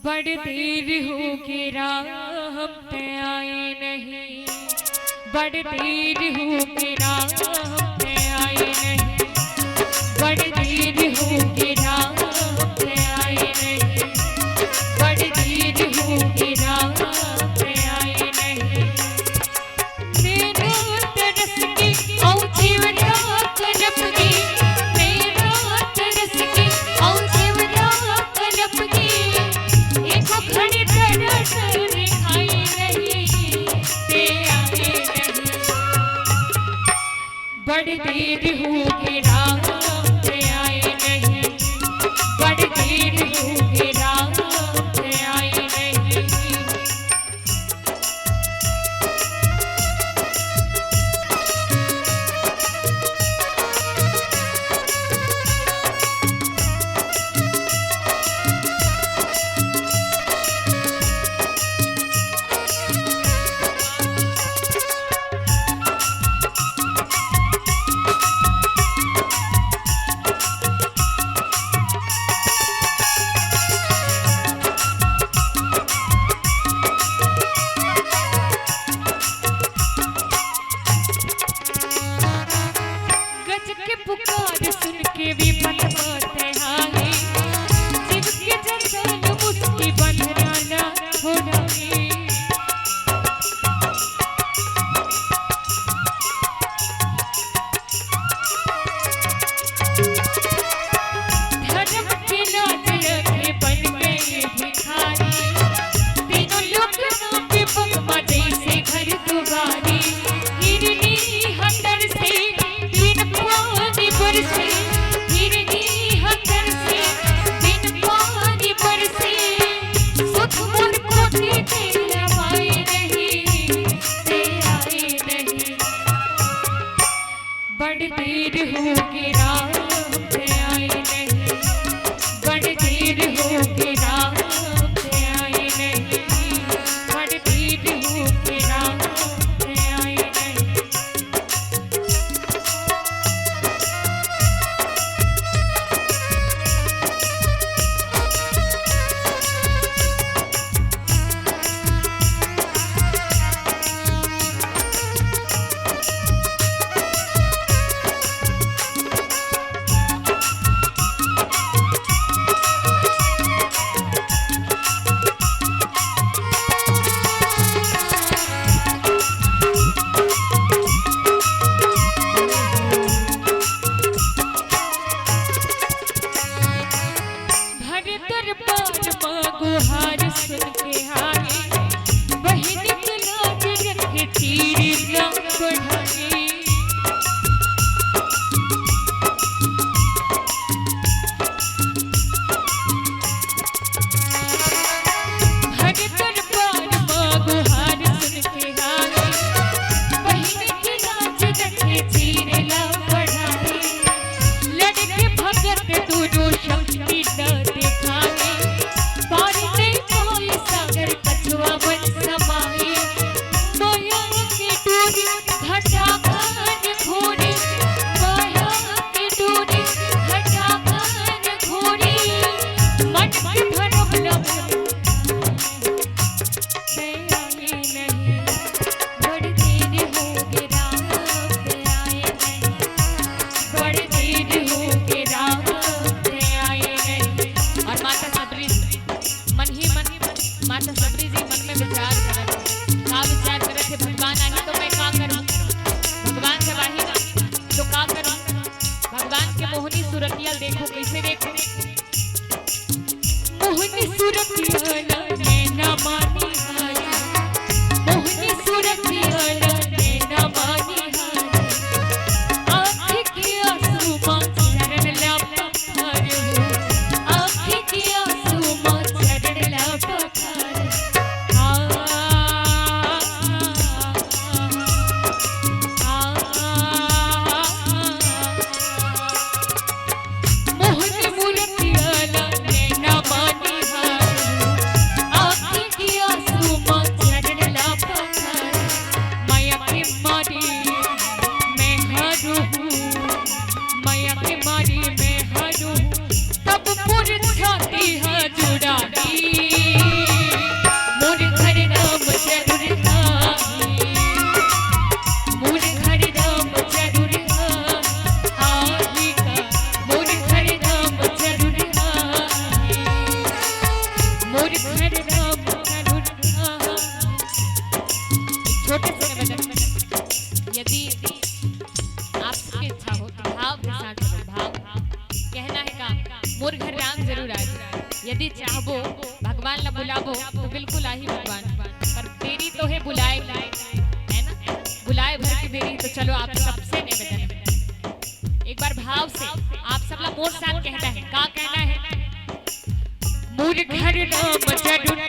बड़ी देर हो गई राम पे आए नहीं, बड़ी देर हो गई राम पे आए नहीं, बड़ी देर हो गई राम पे आए नहीं, बड़ी देर हो गई राम पे आए नहीं। मेरा तरस की औ जीवना कलप की, मेरा तरस की औ जीवना कलप की, एको खड़ी तरस दिखाई नहीं ते आए नहीं। बड़ी देर हो गई राम पे आए नहीं, बड़ी देर हो गई राम पे आए नहीं। गज के पुकार सुन के भी पतवाते हाय, शिव के जंगल मुस्की बंधना हो जाए। धर्म के लाज रखे बन गए भिखारी, तीनों लोग नाम पे बगमा जैसे घर दुआरी। हिरनी हंडर से बिन पानी बरसे, हिरनी हंडर से बिन पानी बरसे, सुख मन कोठी के लवाए नहीं ते आए नहीं। बड़ी देर हो गई राम पे आए नहीं, बड़ी देर हो गई राम पे आए नहीं, बड़ी देर हो गई राम पे आए नहीं। भरे दरबार मांगो हार सुन के हारे, बहन के लाज रखे तीर ना बढ़ाए। भरे दरबार मांगो हार सुन के हारे, बहन के लाज रखे तीर ना बढ़ाए। लड़के भगत दूरो शक्ति न दिखाए, पार से कोई सागर कछुआ बन समाए। माया की डोरी घटा खान घोरी, माया की डोरी घटा खान घोरी, मन के भरम लमन पे आए नहीं। बड़ी देर हो गई राम पे आए नहीं, बड़ी देर हो गई राम पे आए नहीं। और माता सबरी मन ही मन, माता सबरी जी मन में विचार करत का विचार करत है, भगवान आगे तो मैं का करूं, भगवान जब आही ना तो का करूं। भगवान के मोहनी सूरतिया देखो कैसे देखो। राम जरूर आ जाए। यदि चाहबो भगवान ला बुलाबो तो बिल्कुल आही भगवान, पर देरी तो है बुलाए, है ना, बुलाए भर की देरी। तो चलो आप सबसे निवेदन है, एक बार भाव से आप सब ला मोर साथ कहना है। का कहना है? मोर घर नाम जरूर